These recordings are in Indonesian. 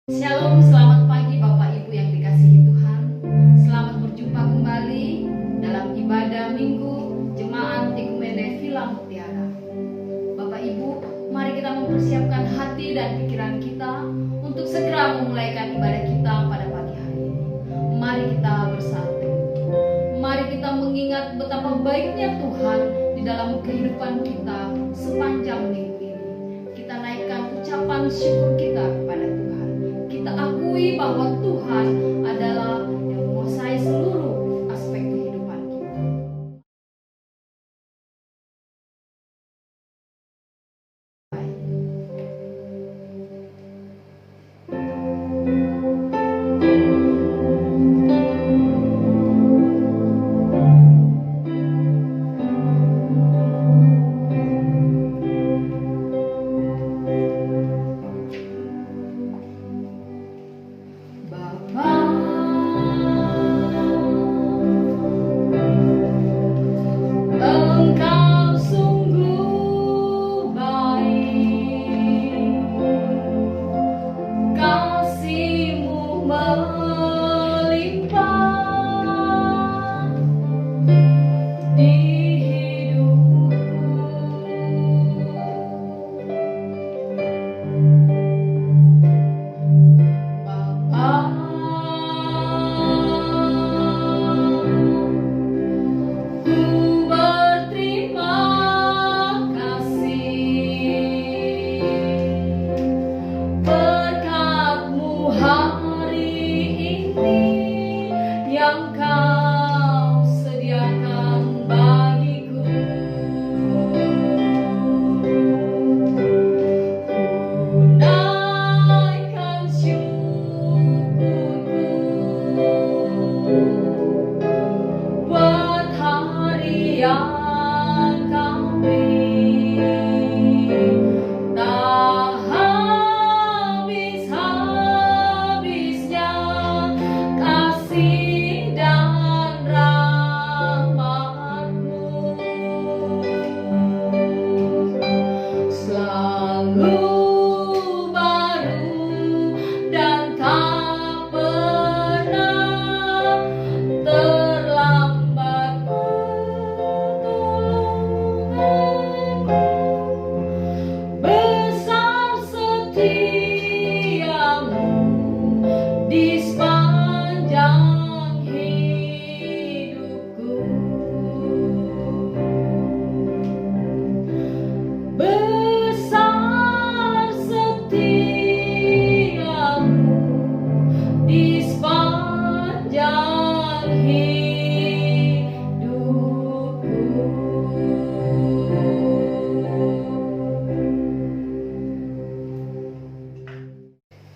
Shalom, selamat pagi Bapak Ibu yang dikasihi Tuhan. Selamat berjumpa kembali dalam ibadah Minggu Jemaat Ekumene Villa Mutiara. Bapak Ibu, mari kita mempersiapkan hati dan pikiran kita untuk segera memulaikan ibadah kita pada pagi hari ini. Mari kita bersatu. Mari kita mengingat betapa baiknya Tuhan di dalam kehidupan kita sepanjang minggu ini. Kita naikkan ucapan syukur kita kepada Tuhan. Kita akui bahwa Tuhan adalah yang menguasai seluruh aspek kehidupan kita.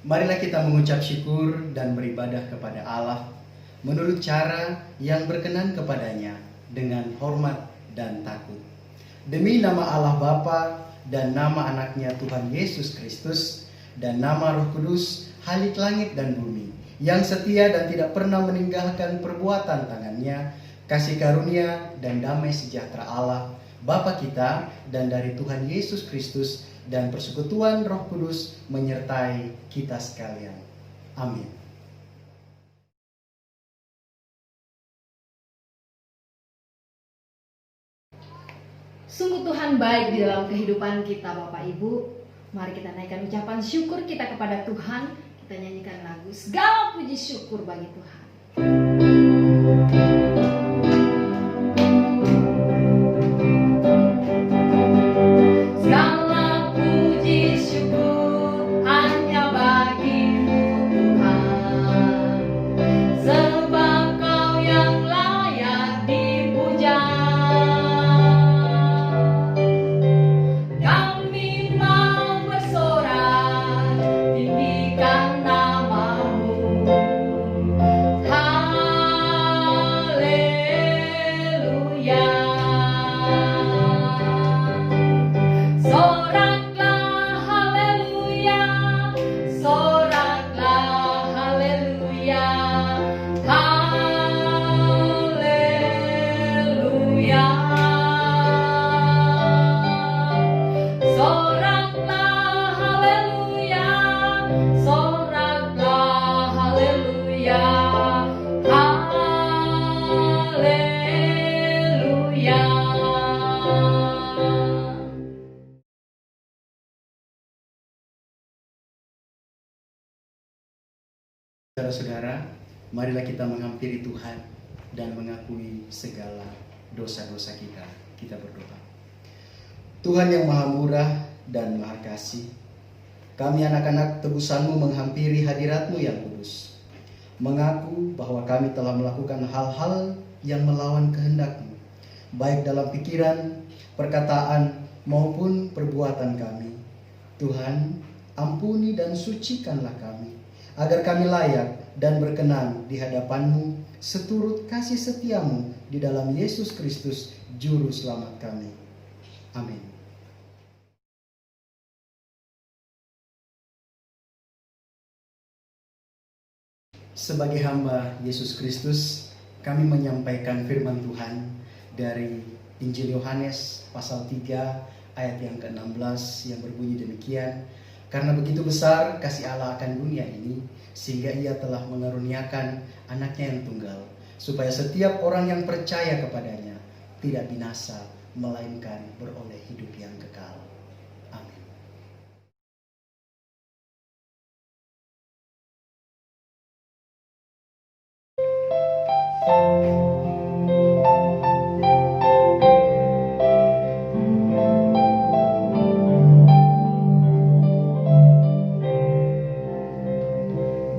Marilah kita mengucap syukur dan beribadah kepada Allah menurut cara yang berkenan kepadanya dengan hormat dan takut. Demi nama Allah Bapa dan nama anaknya Tuhan Yesus Kristus dan nama Roh Kudus, Halik langit dan bumi, yang setia dan tidak pernah meninggalkan perbuatan tangannya, kasih karunia dan damai sejahtera Allah, Bapa kita dan dari Tuhan Yesus Kristus dan persekutuan Roh Kudus menyertai kita sekalian. Amin. Sungguh Tuhan baik di dalam kehidupan kita Bapak Ibu. Mari kita naikkan ucapan syukur kita kepada Tuhan. Kita nyanyikan lagu Segala Puji Syukur bagi Tuhan. Namamu, haleluya. Saudara-saudara, marilah kita menghampiri Tuhan dan mengakui segala dosa-dosa kita. Kita berdoa. Tuhan yang maha murah dan maha kasih, kami anak-anak tebusan-Mu menghampiri hadirat-Mu yang kudus, mengaku bahwa kami telah melakukan hal-hal yang melawan kehendak-Mu, baik dalam pikiran, perkataan, maupun perbuatan kami. Tuhan, ampuni dan sucikanlah kami, agar kami layak dan berkenan di hadapan-Mu seturut kasih setia-Mu di dalam Yesus Kristus, Juru Selamat kami. Amin. Sebagai hamba Yesus Kristus, kami menyampaikan firman Tuhan dari Injil Yohanes pasal 3 ayat yang ke-16 yang berbunyi demikian. Karena begitu besar kasih Allah akan dunia ini, sehingga Ia telah mengaruniakan anaknya yang tunggal, supaya setiap orang yang percaya kepadanya tidak binasa, melainkan beroleh hidup yang kekal. Amin.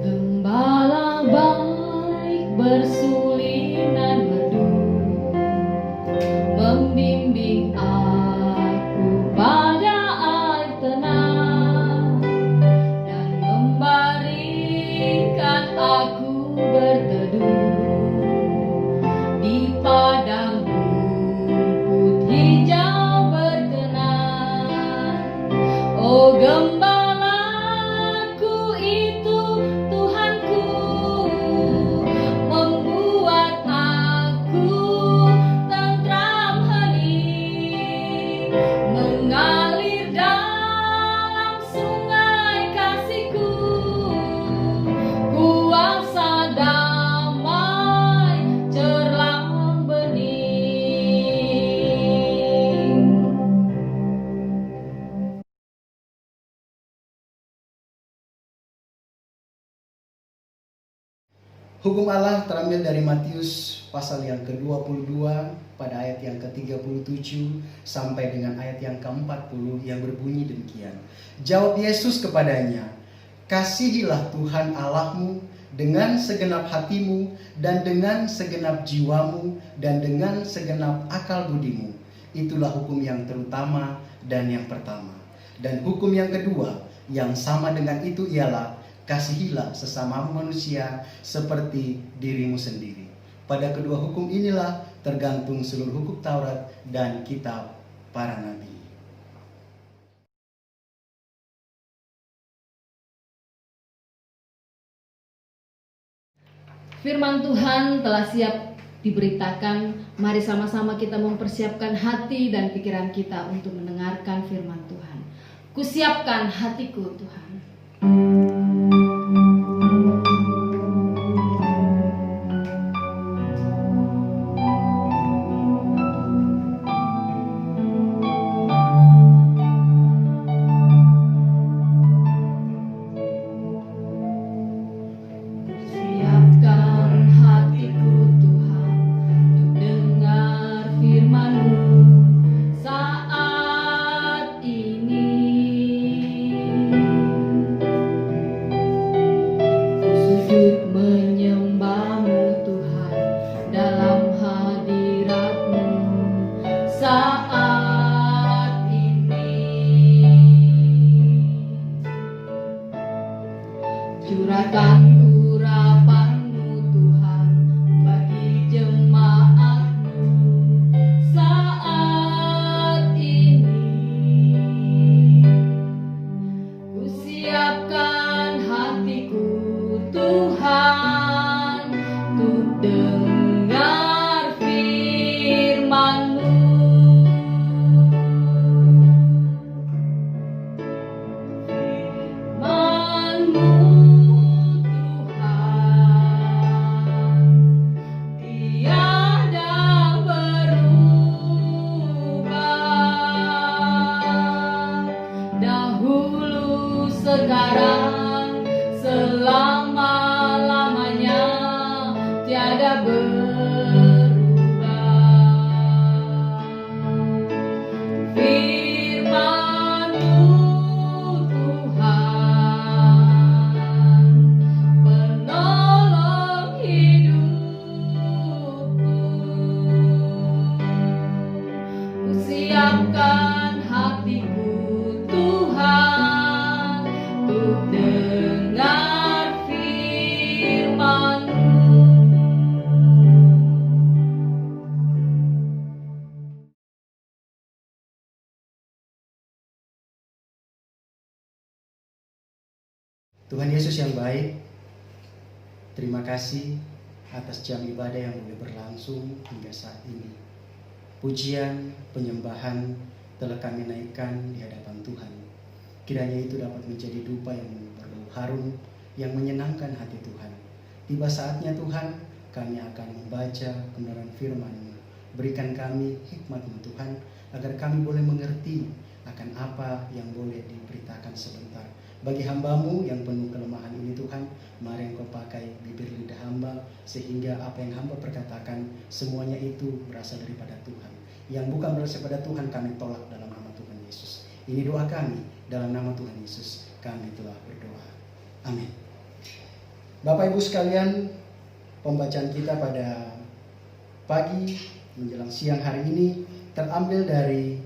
Gembala baik bersulinan merdu, membimbing aku pada air tenang, dan membaringkan aku berteduh di padang rumput hijau berkenan. Oh gembalaku itu Tuhanku, membuat aku tentram hening, mengalir dalam sungai kasih-Ku, kuasa damai cerlang bening. Hukum Allah terambil dari Matius pasal yang ke-22 pada ayat yang ke-37 sampai dengan ayat yang ke-40 yang berbunyi demikian. Jawab Yesus kepadanya, "Kasihilah Tuhan Allahmu dengan segenap hatimu dan dengan segenap jiwamu dan dengan segenap akal budimu." Itulah hukum yang terutama dan yang pertama. Dan hukum yang kedua yang sama dengan itu ialah, kasihilah sesama manusia seperti dirimu sendiri. Pada kedua hukum inilah tergantung seluruh hukum Taurat dan kitab para nabi. Firman Tuhan telah siap diberitakan. Mari sama-sama kita mempersiapkan hati dan pikiran kita untuk mendengarkan firman Tuhan. Kusiapkan hatiku, Tuhan. Siapkan hatiku, Tuhan, untuk dengar firman-Mu saat ini. Ku sujud menyembah-Mu, Tuhan, dalam hadirat-Mu saat ini. Curahkan urapan-Mu, Tuhan, bagi jemaat-Mu saat ini. Ku siapkan hatiku, Tuhan, untuk dengar firman-Mu. Firman-Mu, Tuhan, Tuhan Yesus yang baik, terima kasih atas jam ibadah yang boleh berlangsung hingga saat ini. Pujian, penyembahan telah kami naikkan di hadapan Tuhan. Kiranya itu dapat menjadi dupa yang berbau harum, yang menyenangkan hati Tuhan. Tiba saatnya Tuhan, kami akan membaca kebenaran firman-Mu. Berikan kami hikmat-Mu Tuhan, agar kami boleh mengerti akan apa yang boleh diberitakan sebentar. Bagi hamba-Mu yang penuh kelemahan ini Tuhan, mari Engkau pakai bibir lidah hamba, sehingga apa yang hamba perkatakan semuanya itu berasal daripada Tuhan. Yang bukan berasal daripada Tuhan kami tolak dalam nama Tuhan Yesus. Ini doa kami, dalam nama Tuhan Yesus kami telah berdoa. Amin. Bapak Ibu sekalian, pembacaan kita pada pagi menjelang siang hari ini terambil dari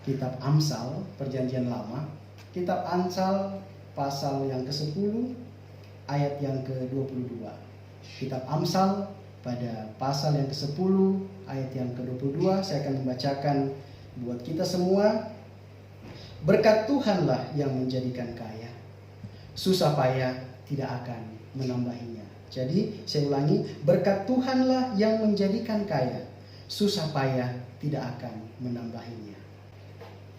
kitab Amsal Perjanjian Lama. Kitab Amsal pasal yang ke-10 ayat yang ke-22. Kitab Amsal pada pasal yang ke-10 ayat yang ke-22 saya akan membacakan buat kita semua. Berkat Tuhanlah yang menjadikan kaya, susah payah tidak akan menambahinya. Jadi saya ulangi, berkat Tuhanlah yang menjadikan kaya, susah payah tidak akan menambahinya.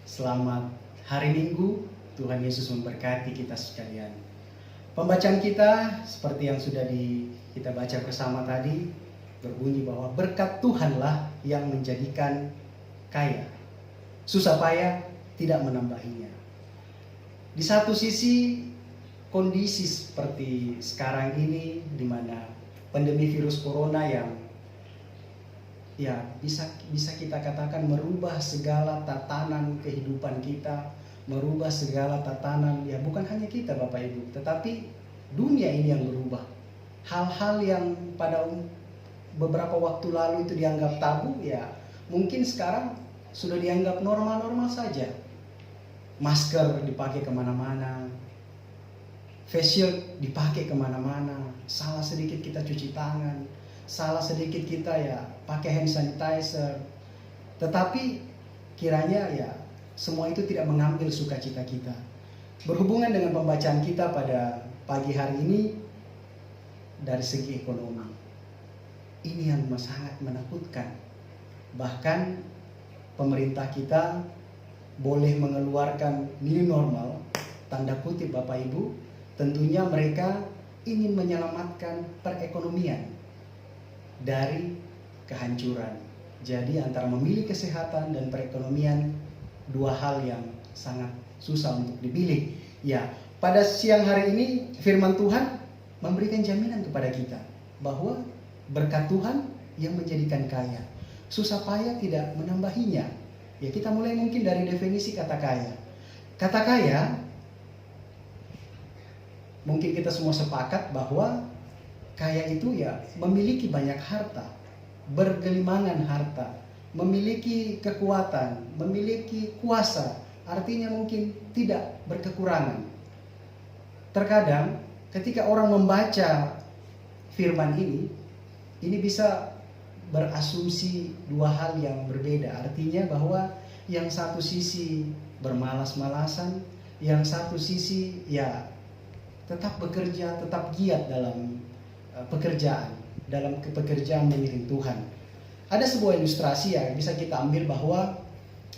Selamat hari Minggu, Tuhan Yesus memberkati kita sekalian. Pembacaan kita seperti yang sudah kita baca bersama tadi berbunyi bahwa berkat Tuhanlah yang menjadikan kaya, susah payah tidak menambahinya. Di satu sisi kondisi seperti sekarang ini, di mana pandemi virus corona yang bisa kita katakan merubah segala tatanan kehidupan kita, merubah segala tatanan, bukan hanya kita Bapak Ibu, tetapi dunia ini yang berubah. Hal-hal yang pada beberapa waktu lalu itu dianggap tabu, mungkin sekarang sudah dianggap normal-normal saja. Masker dipakai kemana-mana, face shield dipakai kemana-mana, salah sedikit kita cuci tangan, salah sedikit kita pakai hand sanitizer. Tetapi kiranya semua itu tidak mengambil sukacita kita. Berhubungan dengan pembacaan kita pada pagi hari ini, dari segi ekonomi, ini yang sangat menakutkan. Bahkan pemerintah kita boleh mengeluarkan new normal, tanda kutip Bapak Ibu, tentunya mereka ingin menyelamatkan perekonomian dari kehancuran. Jadi antara memilih kesehatan dan perekonomian, dua hal yang sangat susah untuk dipilih. Pada siang hari ini firman Tuhan memberikan jaminan kepada kita bahwa berkat Tuhan yang menjadikan kaya, susah payah tidak menambahinya. Kita mulai mungkin dari definisi kata kaya. Kata kaya, mungkin kita semua sepakat bahwa kaya itu memiliki banyak harta, bergelimangan harta, memiliki kekuatan, memiliki kuasa, artinya mungkin tidak berkekurangan. Terkadang ketika orang membaca firman ini bisa berasumsi dua hal yang berbeda. Artinya bahwa yang satu sisi bermalas-malasan, yang satu sisi tetap bekerja, tetap giat dalam pekerjaan, dalam pekerjaan mengiring Tuhan. Ada sebuah ilustrasi yang bisa kita ambil bahwa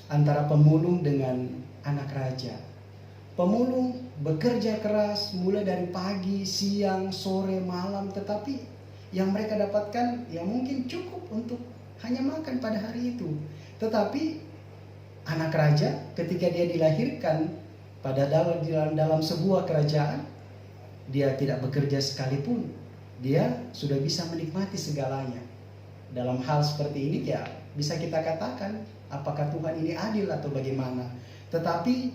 antara pemulung dengan anak raja. Pemulung bekerja keras mulai dari pagi, siang, sore, malam, tetapi yang mereka dapatkan mungkin cukup untuk hanya makan pada hari itu. Tetapi anak raja ketika dia dilahirkan dalam sebuah kerajaan, dia tidak bekerja sekalipun, dia sudah bisa menikmati segalanya. Dalam hal seperti ini bisa kita katakan apakah Tuhan ini adil atau bagaimana. Tetapi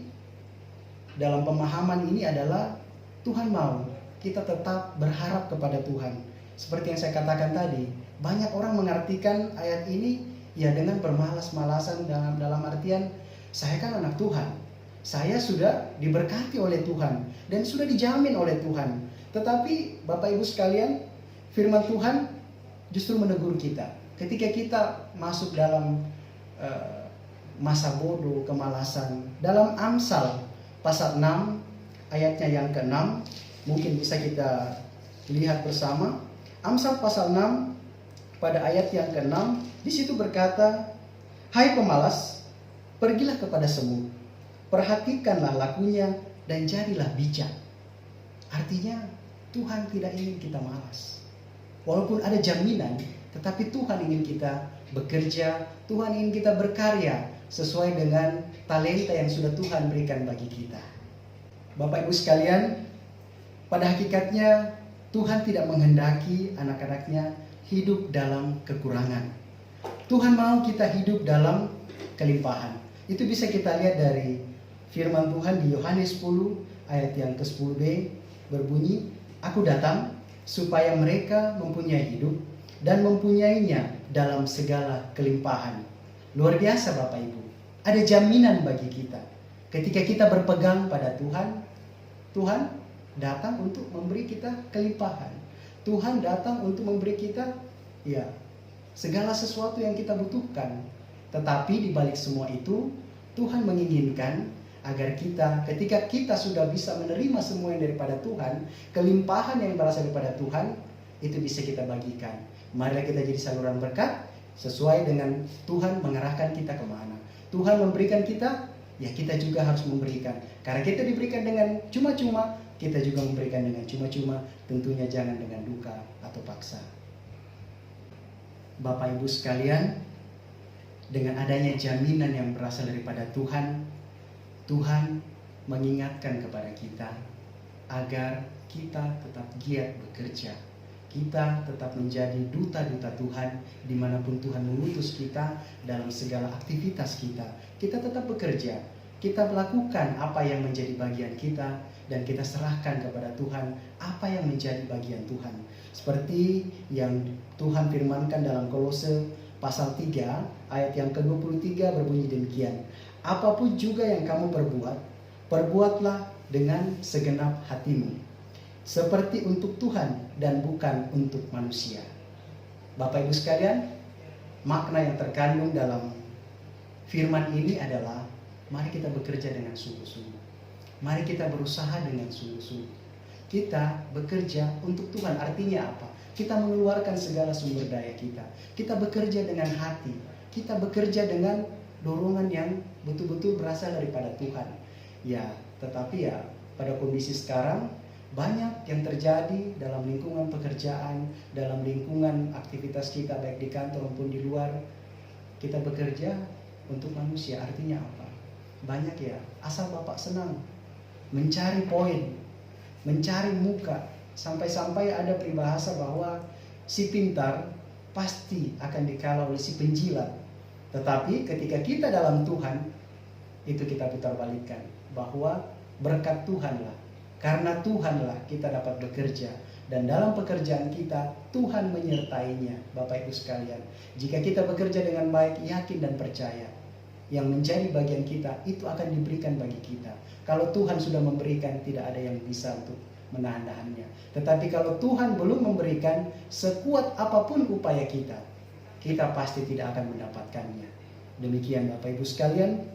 dalam pemahaman ini adalah Tuhan mau kita tetap berharap kepada Tuhan. Seperti yang saya katakan tadi, banyak orang mengartikan ayat ini dengan bermalas-malasan, dalam artian saya kan anak Tuhan, saya sudah diberkati oleh Tuhan dan sudah dijamin oleh Tuhan. Tetapi Bapak Ibu sekalian, firman Tuhan justru menegur kita ketika kita masuk dalam masa bodoh, kemalasan. Dalam Amsal pasal 6 ayatnya yang ke-6, mungkin bisa kita lihat bersama. Amsal pasal 6 pada ayat yang ke-6, di situ berkata, "Hai pemalas, pergilah kepada semut, perhatikanlah lakunya dan jadilah bijak." Artinya Tuhan tidak ingin kita malas. Walaupun ada jaminan, tetapi Tuhan ingin kita bekerja, Tuhan ingin kita berkarya sesuai dengan talenta yang sudah Tuhan berikan bagi kita. Bapak Ibu sekalian, pada hakikatnya Tuhan tidak menghendaki anak-anaknya hidup dalam kekurangan. Tuhan mau kita hidup dalam kelimpahan. Itu bisa kita lihat dari firman Tuhan di Yohanes 10 ayat yang ke-10b berbunyi, "Aku datang supaya mereka mempunyai hidup dan mempunyainya dalam segala kelimpahan." Luar biasa Bapak Ibu. Ada jaminan bagi kita. Ketika kita berpegang pada Tuhan, Tuhan datang untuk memberi kita kelimpahan. Tuhan datang untuk memberi kita segala sesuatu yang kita butuhkan. Tetapi di balik semua itu, Tuhan menginginkan agar kita, ketika kita sudah bisa menerima semua yang daripada Tuhan, kelimpahan yang berasal daripada Tuhan, itu bisa kita bagikan. Marilah kita jadi saluran berkat sesuai dengan Tuhan mengarahkan kita kemana. Tuhan memberikan kita, ya kita juga harus memberikan. Karena kita diberikan dengan cuma-cuma, kita juga memberikan dengan cuma-cuma, tentunya jangan dengan duka atau paksa. Bapak Ibu sekalian, dengan adanya jaminan yang berasal daripada Tuhan, Tuhan mengingatkan kepada kita agar kita tetap giat bekerja. Kita tetap menjadi duta-duta Tuhan dimanapun Tuhan mengutus kita dalam segala aktivitas kita. Kita tetap bekerja. Kita melakukan apa yang menjadi bagian kita dan kita serahkan kepada Tuhan apa yang menjadi bagian Tuhan. Seperti yang Tuhan firmankan dalam Kolose pasal 3 ayat yang ke-23 berbunyi demikian. "Apapun juga yang kamu perbuat, perbuatlah dengan segenap hatimu, seperti untuk Tuhan dan bukan untuk manusia." Bapak Ibu sekalian, makna yang terkandung dalam firman ini adalah mari kita bekerja dengan sungguh-sungguh. Mari kita berusaha dengan sungguh-sungguh. Kita bekerja untuk Tuhan. Artinya apa? Kita mengeluarkan segala sumber daya kita. Kita bekerja dengan hati. Kita bekerja dengan dorongan yang betul-betul berasal daripada Tuhan. Ya, tetapi pada kondisi sekarang banyak yang terjadi dalam lingkungan pekerjaan, dalam lingkungan aktivitas kita baik di kantor maupun di luar. Kita bekerja untuk manusia. Artinya apa? Banyak asal Bapak senang, mencari poin, mencari muka, sampai-sampai ada peribahasa bahwa si pintar pasti akan dikala oleh si penjilat. Tetapi ketika kita dalam Tuhan, itu kita putar balikkan, bahwa berkat Tuhanlah, karena Tuhanlah kita dapat bekerja, dan dalam pekerjaan kita Tuhan menyertainya. Bapak Ibu sekalian, jika kita bekerja dengan baik, yakin dan percaya, yang menjadi bagian kita itu akan diberikan bagi kita. Kalau Tuhan sudah memberikan, tidak ada yang bisa untuk menahan-nahannya. Tetapi kalau Tuhan belum memberikan, sekuat apapun upaya kita, kita pasti tidak akan mendapatkannya. Demikian Bapak Ibu sekalian,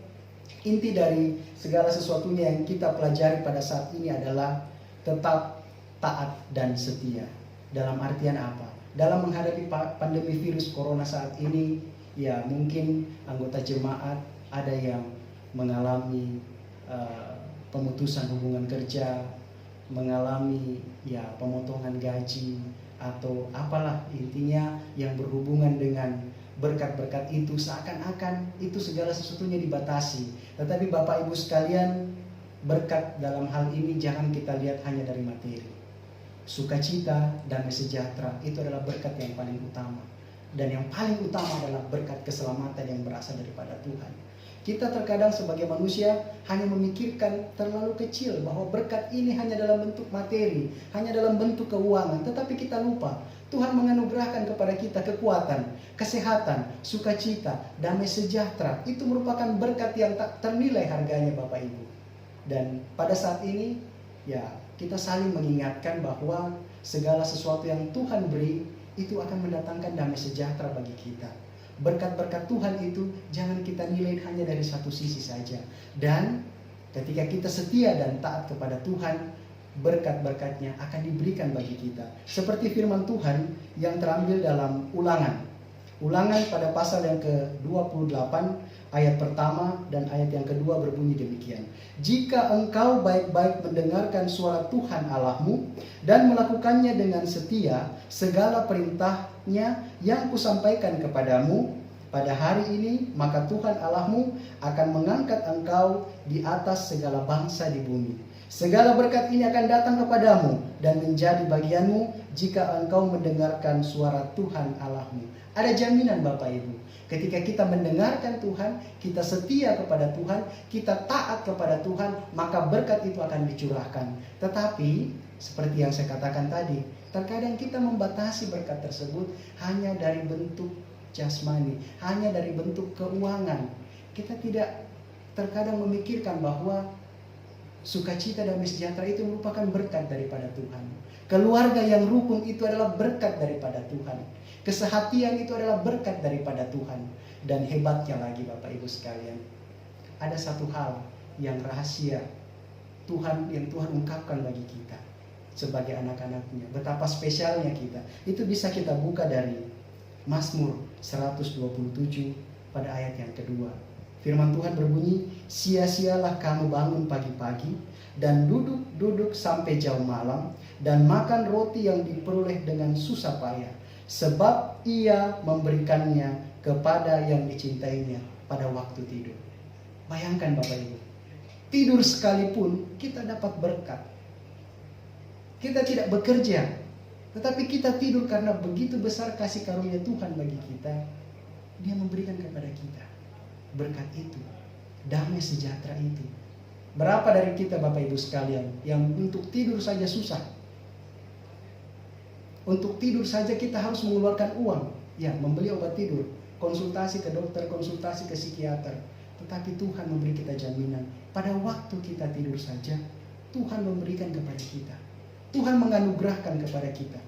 inti dari segala sesuatunya yang kita pelajari pada saat ini adalah tetap taat dan setia. Dalam artian apa? Dalam menghadapi pandemi virus corona saat ini, mungkin anggota jemaat ada yang mengalami pemutusan hubungan kerja, mengalami pemotongan gaji, atau apalah intinya yang berhubungan dengan berkat-berkat itu, seakan-akan itu segala sesuatunya dibatasi. Tetapi Bapak Ibu sekalian, berkat dalam hal ini jangan kita lihat hanya dari materi. Sukacita, damai sejahtera itu adalah berkat yang paling utama. Dan yang paling utama adalah berkat keselamatan yang berasal daripada Tuhan. Kita terkadang sebagai manusia hanya memikirkan terlalu kecil bahwa berkat ini hanya dalam bentuk materi, hanya dalam bentuk keuangan. Tetapi kita lupa, Tuhan menganugerahkan kepada kita kekuatan, kesehatan, sukacita, damai sejahtera. Itu merupakan berkat yang tak ternilai harganya Bapak Ibu. Dan pada saat ini kita saling mengingatkan bahwa segala sesuatu yang Tuhan beri itu akan mendatangkan damai sejahtera bagi kita. Berkat-berkat Tuhan itu jangan kita nilai hanya dari satu sisi saja. Dan ketika kita setia dan taat kepada Tuhan, berkat-berkatnya akan diberikan bagi kita. Seperti firman Tuhan yang terambil dalam Ulangan pada pasal yang ke-28 ayat pertama dan ayat yang kedua berbunyi demikian. Jika engkau baik-baik mendengarkan suara Tuhan Allahmu dan melakukannya dengan setia segala perintahnya yang kusampaikan kepadamu pada hari ini, maka Tuhan Allahmu akan mengangkat engkau di atas segala bangsa di bumi. Segala berkat ini akan datang kepadamu dan menjadi bagianmu jika engkau mendengarkan suara Tuhan Allahmu. Ada jaminan Bapak Ibu. Ketika kita mendengarkan Tuhan, kita setia kepada Tuhan, kita taat kepada Tuhan, maka berkat itu akan dicurahkan. Tetapi seperti yang saya katakan tadi, terkadang kita membatasi berkat tersebut hanya dari bentuk jasmani, hanya dari bentuk keuangan. Kita tidak terkadang memikirkan bahwa sukacita dan sejahtera itu merupakan berkat daripada Tuhan. Keluarga yang rukun itu adalah berkat daripada Tuhan. Kesehatian itu adalah berkat daripada Tuhan. Dan hebatnya lagi Bapak Ibu sekalian, ada satu hal yang rahasia yang Tuhan ungkapkan bagi kita sebagai anak-anaknya. Betapa spesialnya kita. Itu bisa kita buka dari Mazmur 127 pada ayat yang kedua. Firman Tuhan berbunyi, sia-sialah kamu bangun pagi-pagi dan duduk-duduk sampai jauh malam dan makan roti yang diperoleh dengan susah payah, sebab ia memberikannya kepada yang dicintainya pada waktu tidur. Bayangkan Bapak Ibu, tidur sekalipun kita dapat berkat. Kita tidak bekerja, tetapi kita tidur karena begitu besar kasih karunia Tuhan bagi kita. Dia memberikan kepada kita berkat itu, damai sejahtera itu. Berapa dari kita Bapak Ibu sekalian yang untuk tidur saja susah? Untuk tidur saja kita harus mengeluarkan uang, ya, membeli obat tidur, konsultasi ke dokter, konsultasi ke psikiater. Tetapi Tuhan memberi kita jaminan, pada waktu kita tidur saja Tuhan memberikan kepada kita. Tuhan menganugerahkan kepada kita.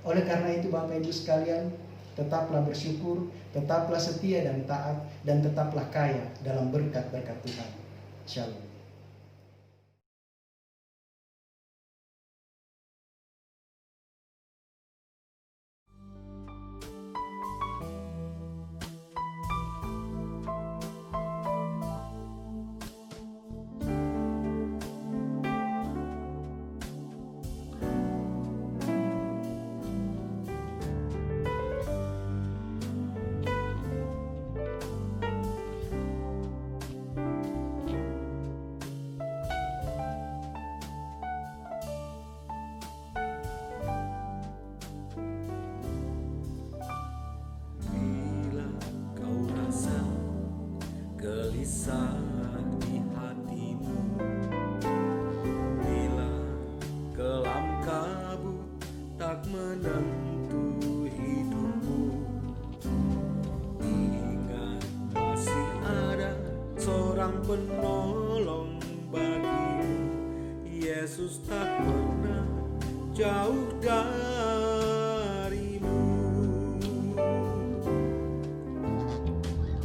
Oleh karena itu Bapak Ibu sekalian, tetaplah bersyukur, tetaplah setia dan taat, dan tetaplah kaya dalam berkat-berkat Tuhan. Shalom. Gelisah di hatimu, bila kelam kabut tak menentu hidupmu, ingat masih ada seorang penolong bagimu. Yesus tak pernah jauh darimu.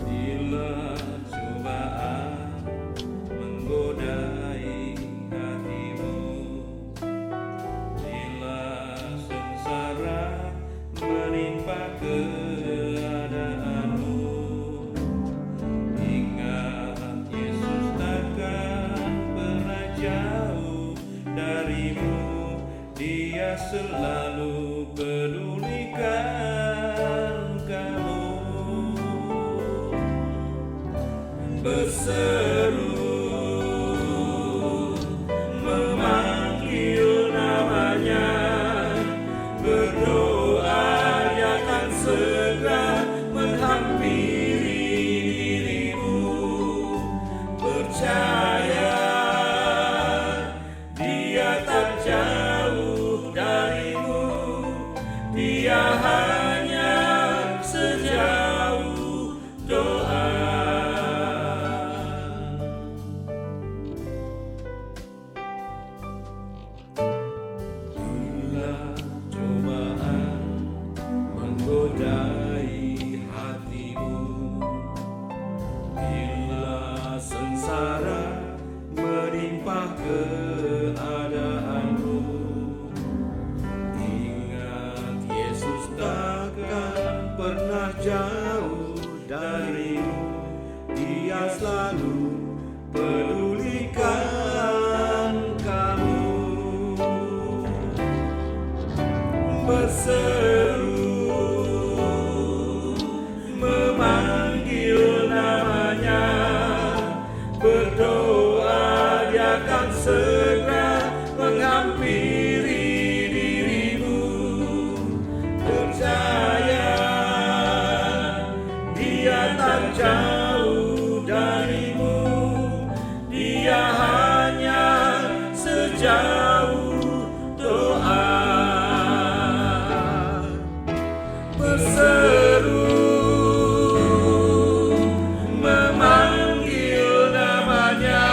Bila cobaan menggodai hatimu, bila sengsara menimpa keadaanmu, ingat Yesus takkan pernah jauh darimu. Dia selalu pedulikan kamu. Berseru memanggil namanya, berdoa Dia akan segera menghampiri dirimu. Percaya Dia tak jauh darimu, Dia hanya sejauh doa. terjauh darimu, Dia selalu pedulikan kamu. Berseru, memanggil namanya, berdoa, Dia akan segera menghampiri dirimu. Percaya, Dia tak jauh darimu, Dia hanya sejauh doa. Berseru, memanggil namanya,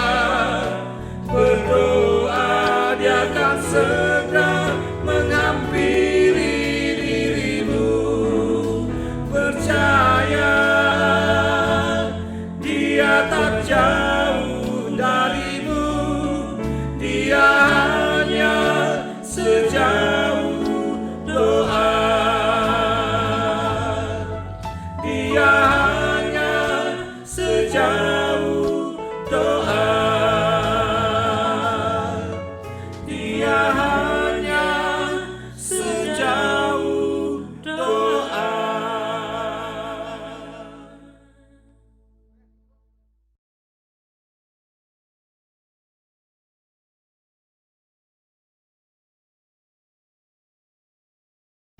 berdoa, Dia akan segera menghampiri dirimu. Percaya, Dia tak jauh darimu, Dia hanya sejauh doa. Dia hanya sejauh doa. Dia hanya sejauh doa.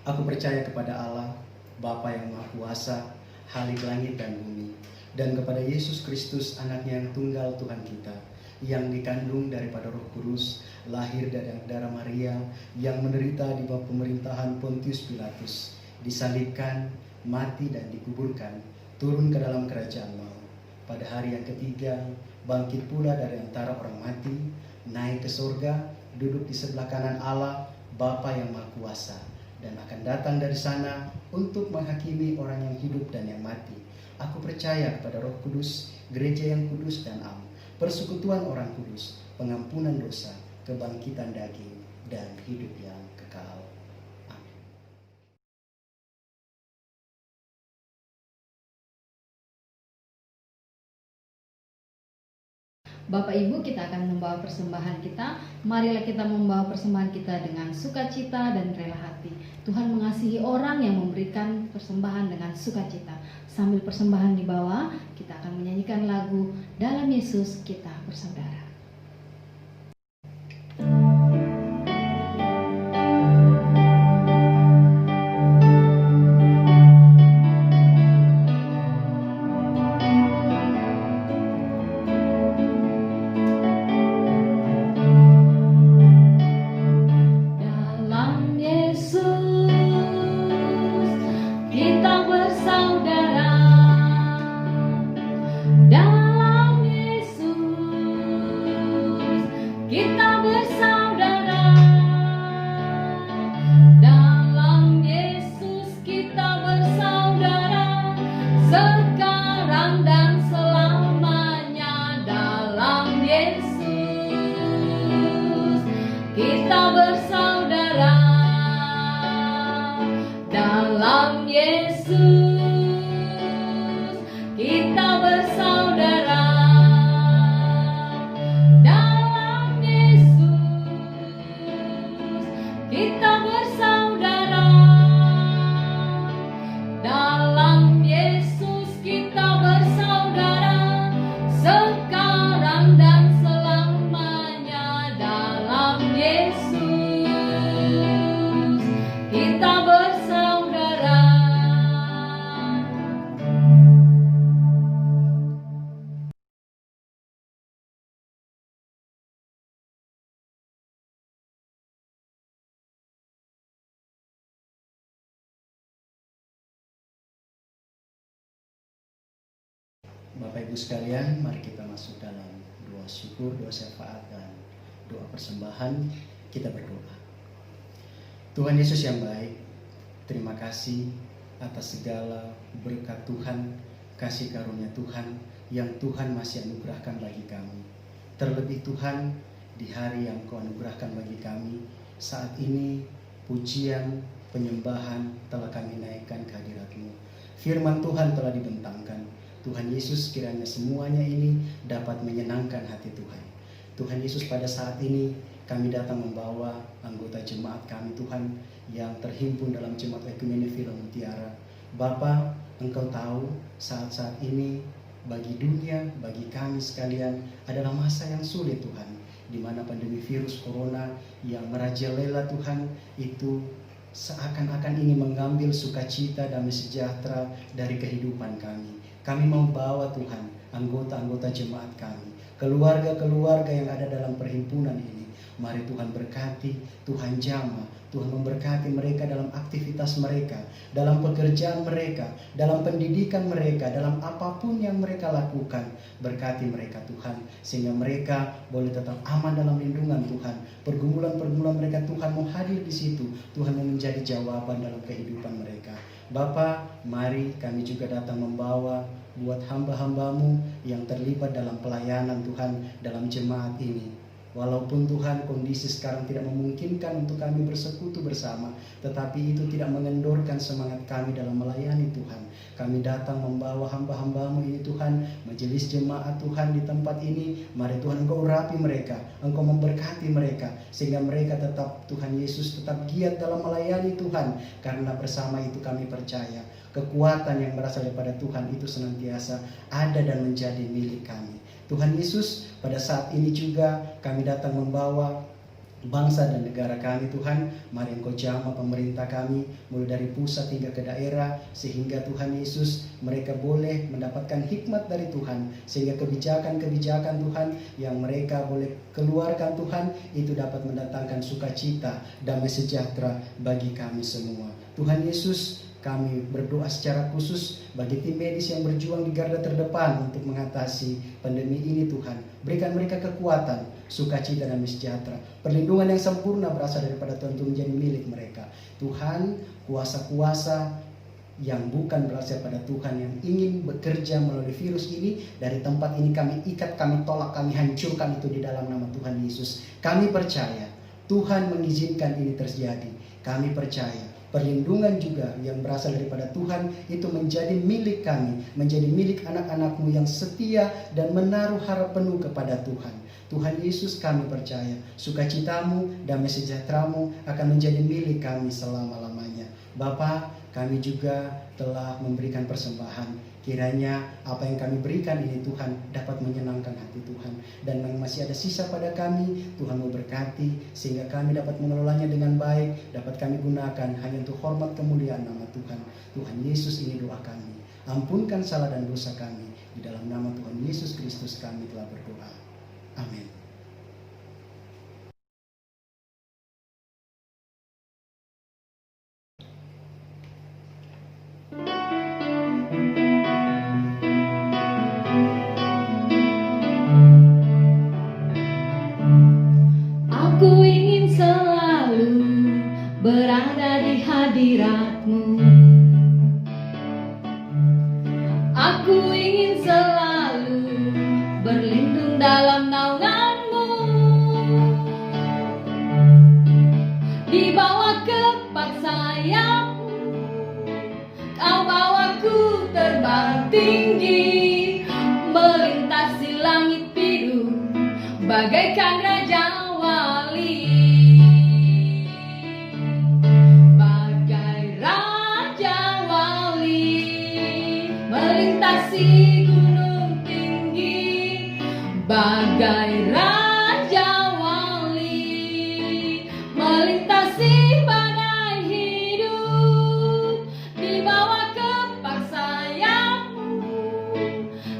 Aku percaya kepada Allah, Bapa yang Maha Kuasa, Khalik langit dan bumi, dan kepada Yesus Kristus, Anaknya yang tunggal Tuhan kita, yang dikandung daripada Roh Kudus, lahir dari darah Maria, yang menderita di bawah pemerintahan Pontius Pilatus, disalibkan, mati dan dikuburkan, turun ke dalam kerajaan maut. Pada hari yang ketiga, bangkit pula dari antara orang mati, naik ke surga, duduk di sebelah kanan Allah, Bapa yang Maha Kuasa, dan akan datang dari sana untuk menghakimi orang yang hidup dan yang mati. Aku percaya kepada Roh Kudus, gereja yang kudus dan am, persekutuan orang kudus, pengampunan dosa, kebangkitan daging, dan hidup yang kekal. Amin. Bapak Ibu, kita akan membawa persembahan kita. Marilah kita membawa persembahan kita dengan sukacita dan rela hati. Tuhan mengasihi orang yang memberikan persembahan dengan sukacita. Sambil persembahan dibawa, kita akan menyanyikan lagu Dalam Yesus Kita Bersaudara. Bapak Ibu sekalian, mari kita masuk dalam doa syukur, doa syafaat, dan doa persembahan. Kita berdoa. Tuhan Yesus yang baik, terima kasih atas segala berkat Tuhan, kasih karunia Tuhan yang Tuhan masih anugerahkan bagi kami. Terlebih Tuhan, di hari yang Kau anugerahkan bagi kami, saat ini pujian, penyembahan telah kami naikkan ke hadirat-Mu. firman Tuhan telah dibentangkan. Tuhan Yesus, kiranya semuanya ini dapat menyenangkan hati Tuhan. Tuhan Yesus, pada saat ini kami datang membawa anggota jemaat kami Tuhan yang terhimpun dalam Jemaat Ekumene Villa Mutiara. Bapa, Engkau tahu saat-saat ini bagi dunia, bagi kami sekalian adalah masa yang sulit Tuhan, di mana pandemi virus corona yang merajalela Tuhan itu seakan-akan ingin mengambil sukacita damai sejahtera dari kehidupan kami. Kami mau bawa Tuhan anggota-anggota jemaat kami, keluarga-keluarga yang ada dalam perhimpunan ini. Mari Tuhan berkati, Tuhan jamah, Tuhan memberkati mereka dalam aktivitas mereka, dalam pekerjaan mereka, dalam pendidikan mereka, dalam apapun yang mereka lakukan. Berkati mereka Tuhan, sehingga mereka boleh tetap aman dalam lindungan Tuhan. Pergumulan-pergumulan mereka Tuhan mau hadir di situ, Tuhan mau menjadi jawaban dalam kehidupan mereka. Bapa, mari kami juga datang membawa buat hamba-hambamu yang terlibat dalam pelayanan Tuhan dalam jemaat ini. Walaupun Tuhan kondisi sekarang tidak memungkinkan untuk kami bersekutu bersama, tetapi itu tidak mengendorkan semangat kami dalam melayani Tuhan. Kami datang membawa hamba-hambamu ini Tuhan, majelis jemaat Tuhan di tempat ini. Mari Tuhan Engkau urapi mereka, Engkau memberkati mereka, sehingga mereka tetap, Tuhan Yesus, tetap giat dalam melayani Tuhan. Karena bersama itu kami percaya kekuatan yang berasal daripada Tuhan itu senantiasa ada dan menjadi milik kami. Tuhan Yesus, pada saat ini juga kami datang membawa bangsa dan negara kami Tuhan. Mari Engkau jamah pemerintah kami mulai dari pusat hingga ke daerah, sehingga Tuhan Yesus mereka boleh mendapatkan hikmat dari Tuhan, sehingga kebijakan-kebijakan Tuhan yang mereka boleh keluarkan Tuhan itu dapat mendatangkan sukacita, damai sejahtera bagi kami semua. Tuhan Yesus, kami berdoa secara khusus bagi tim medis yang berjuang di garda terdepan untuk mengatasi pandemi ini Tuhan. Berikan mereka kekuatan, sukacita dan sejahtera. Perlindungan yang sempurna berasal daripada Tuhan untuk menjadi milik mereka. Tuhan, kuasa-kuasa yang bukan berasal pada Tuhan yang ingin bekerja melalui virus ini, dari tempat ini kami ikat, kami tolak, kami hancurkan itu di dalam nama Tuhan Yesus. Kami percaya Tuhan mengizinkan ini terjadi. Kami percaya perlindungan juga yang berasal daripada Tuhan itu menjadi milik kami, menjadi milik anak-anak-Mu yang setia dan menaruh harap penuh kepada Tuhan. Tuhan Yesus, kami percaya sukacita-Mu, damai sejahtera-Mu akan menjadi milik kami selama-lamanya. Bapa, kami juga telah memberikan persembahan. Kiranya apa yang kami berikan ini Tuhan dapat menyenangkan hati Tuhan. Dan yang masih ada sisa pada kami, Tuhan memberkati sehingga kami dapat mengelolanya dengan baik, dapat kami gunakan hanya untuk hormat kemuliaan nama Tuhan. Tuhan Yesus, ini doa kami. Ampunkan salah dan dosa kami. Di dalam nama Tuhan Yesus Kristus kami telah berdoa. Amin. Aku ingin selalu berada di hadirat-Mu. Aku ingin selalu berlindung dalam naungan-Mu. Di bawah kepak sayap-Mu, Kau bawaku terbang tinggi, melintasi langit biru bagaikan raja wali. Bagai raja wali melintasi gunung tinggi, bagai raja wali melintasi badai hidup. Di bawah kepak sayap-Mu,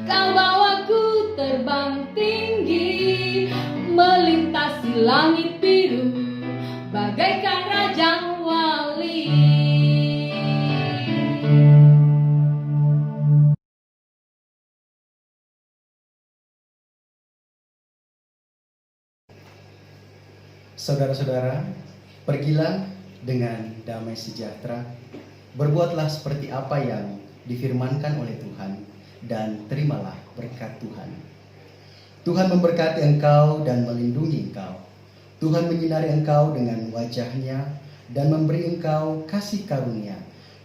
Kau bawaku terbang tinggi, melintasi langit biru bagaikan raja wali. Saudara-saudara, pergilah dengan damai sejahtera, berbuatlah seperti apa yang difirmankan oleh Tuhan, dan terimalah berkat Tuhan. Tuhan memberkati engkau dan melindungi engkau. Tuhan menyinari engkau dengan wajah-Nya dan memberi engkau kasih karunia.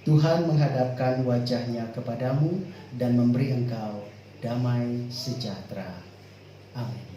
Tuhan menghadapkan wajahnya kepadamu dan memberi engkau damai sejahtera. Amin.